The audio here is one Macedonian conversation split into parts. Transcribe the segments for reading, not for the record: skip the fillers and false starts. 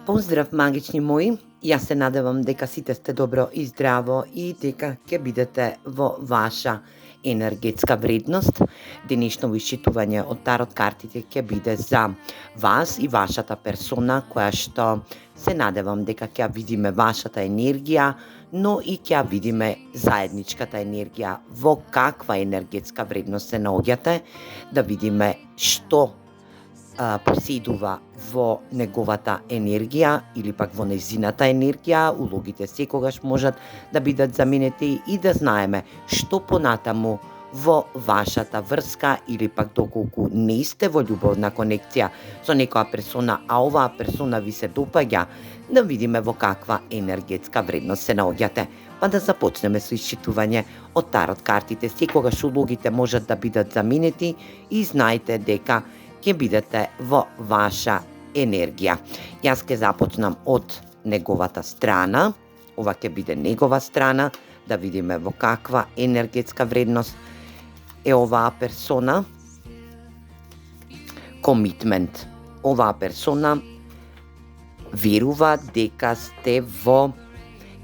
Поздрав, магични мои! Јас се надевам дека сите сте добро и здраво и дека ќе бидете во ваша енергетска вредност. Денешно исчитување од тарот картите ќе биде за вас и вашата персона, која што се надевам дека ќе видиме вашата енергија, но и ќе видиме заедничката енергија, во каква енергетска вредност се наоѓате, да видиме што поседува во неговата енергија или пак во незината енергија. Улогите секогаш можат да бидат заменети и да знаеме што понатаму во вашата врска или пак доколку не сте во љубовна конекција со некоја персона, а оваа персона ви се допаѓа, да видиме во каква енергетска вредност се наоѓате. Па да започнеме со исчитување од тарот картите. Секогаш улогите можат да бидат заменети и знаете дека ќе бидете во ваша енергија. Јас ќе започнам од неговата страна. Ова ќе биде негова страна, да видиме во каква енергетска вредност е оваа персона. Комитмент. Оваа персона верува дека сте во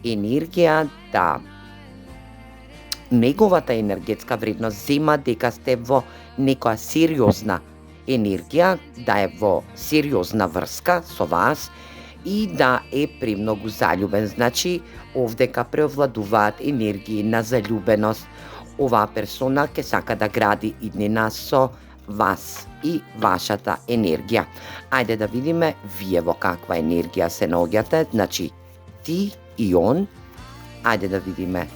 енергија, да неговата енергетска вредност зема дека сте во некоја сериозна енергија, да е во сериозна врска со вас и да е премногу заљубен. Значи, овдека преовладуваат енергии на заљубеност. Оваа персона ќе сака да гради иднина со вас и вашата енергија. Ајде да видиме вие во каква енергија се наоѓате. Значи, ти и он. Ајде да видиме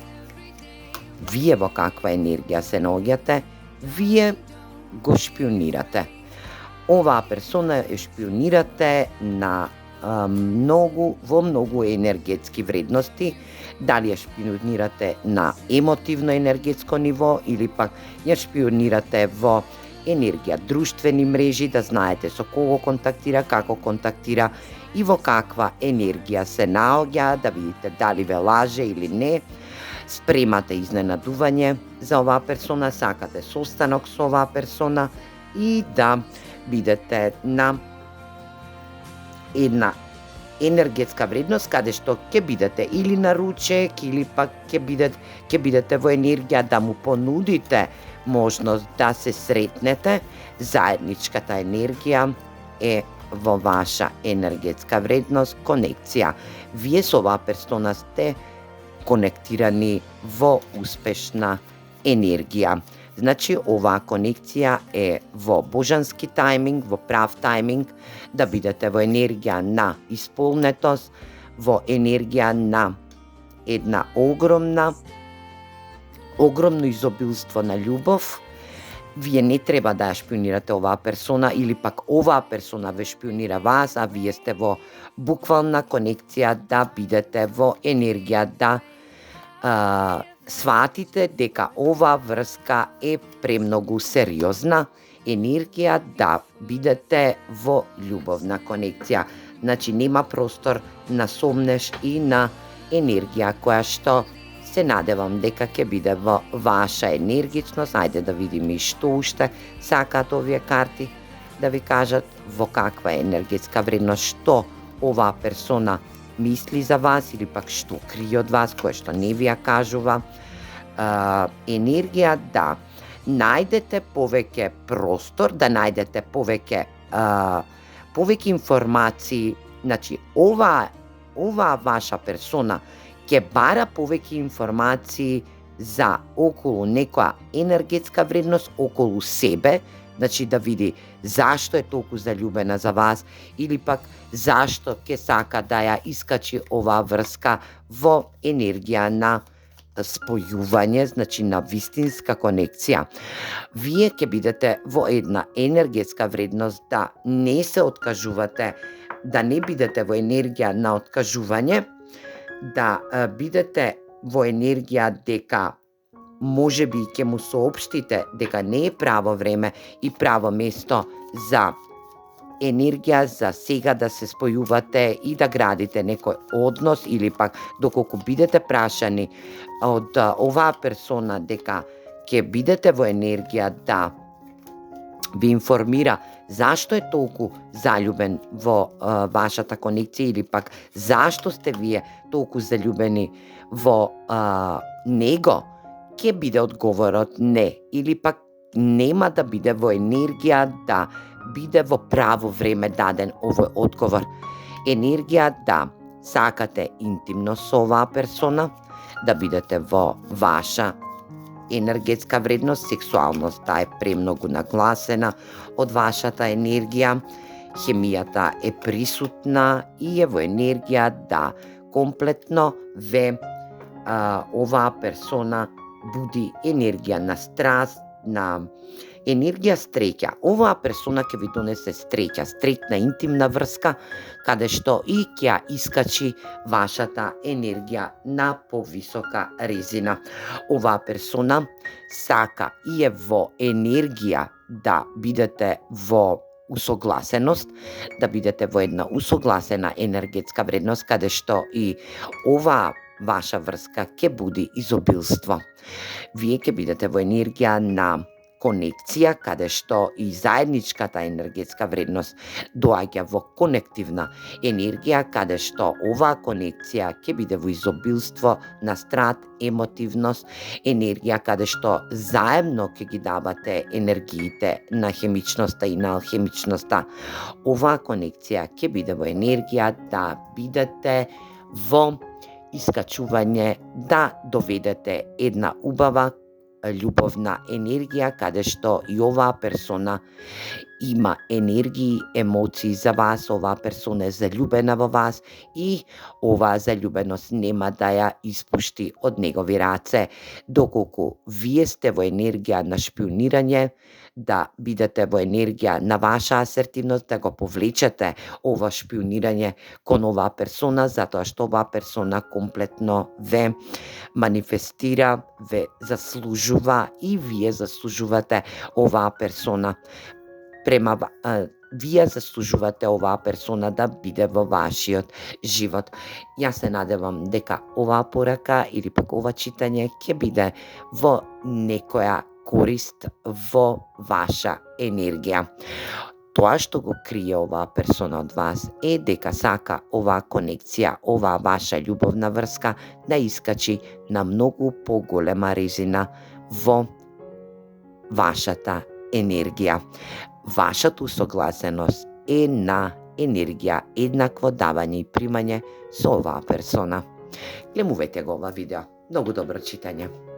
вие во каква енергија се наоѓате. Вие го шпионирате. Оваа персона ја шпионирате на во многу енергетски вредности. Дали ја шпионирате на емотивно енергетско ниво или пак ја шпионирате во енергија друштвени мрежи, да знаете со кого контактира, како контактира и во каква енергија се наоѓа, да видите дали ве лаже или не. Спремате изненадување за оваа персона, сакате состанок со оваа персона и да бидете на една енергетска вредност каде што ќе бидете или на ручек или пак ќе бидете во енергија да му понудите можност да се сретнете. Заедничката енергија е во ваша енергетска вредност, конекција. Вие со оваа персона сте конектирани во успешна енергија. Значи, оваа конекција е во божански тајминг, во прав тајминг, да бидете во енергија на исполнетост, во енергија на една огромно изобилство на љубов. Вие не треба да ја шпионирате оваа персона или пак оваа персона ве шпионира вас, а вие сте во буквална конекција да бидете во енергија да сватите дека оваа врска е премногу сериозна енергија, да бидете во љубовна конекција. Значи, нема простор на сомнеш и на енергија која што се надевам дека ќе биде во ваша енергичност. Ајде да видиме што уште сакаат овие карти да ви кажат, во каква енергетска вредност, што оваа персона мисли за вас или пак што крие од вас, кое што не ви ја кажува. Енергија да најдете повеќе простор, да најдете повеќе информации. Значи, оваа ваша персона ќе бара повеќе информации за околу некоја енергетска вредност, околу себе. Значи, да види зашто е толку заљубена за вас или пак зашто ќе сака да ја искачи оваа врска во енергија на спојување, значи на вистинска конекција. Вие ќе бидете во една енергетска вредност да не се откажувате, да не бидете во енергија на откажување, да бидете во енергија дека можеби ќе му соопштите дека не е право време и право место за енергија за сега да се спојувате и да градите некој однос или пак доколку бидете прашани од оваа персона дека ќе бидете во енергија да ви информира зашто е толку заљубен во вашата конекција или пак зашто сте вие толку заљубени во него, ќе биде одговорот не, или пак нема да биде во енергија да биде во право време даден овој одговор. Енергија да сакате интимност со оваа персона, да бидете во ваша енергетска вредност, сексуалноста е премногу нагласена од вашата енергија, хемијата е присутна и е во енергија да комплетно ве оваа персона буди енергија на страст, на енергија стреќа. Оваа персона ќе ви донесе стреќа, стреќна интимна врска, каде што и ќе искачи вашата енергија на повисока резина. Оваа персона сака и е во енергија да бидете во усогласеност, да бидете во една усогласена енергетска вредност, каде што и оваа ваша врска ќе буди изобилство. Вие ќе бидете во енергија на конекција, каде што и заедничката енергетска вредност доаѓа во конективна енергија, каде што оваа конекција ќе биде во изобилство на страт, емотивност, енергија каде што заедно ќе ги давате енергиите на хемичноста и на алхемичноста. Оваа конекција ќе биде во енергија да бидете во искачување да доведете една убава љубовна енергија, каде што и оваа персона има енергии, емоции за вас, оваа персона е заљубена во вас и оваа заљубеност нема да ја испушти од негови раце, доколку вие сте во енергија на шпионирање, да бидете во енергија на ваша асертивност, да го повлечете ова шпионирање кон оваа персона, затоа што оваа персона комплетно ве манифестира, ве заслужува и вие заслужувате оваа персона. Вие заслужувате оваа персона да биде во вашиот живот. Јас се надевам дека оваа порака или пак ова читање ќе биде во некоја корист во ваша енергија. Тоа што го крие оваа персона од вас е дека сака оваа конекција, оваа ваша љубовна врска да искачи на многу поголема резина во вашата енергија. Вашата усогласеност е на енергија еднакво давање и примање со оваа персона. Гледувајте го ова видео. Многу добро читање.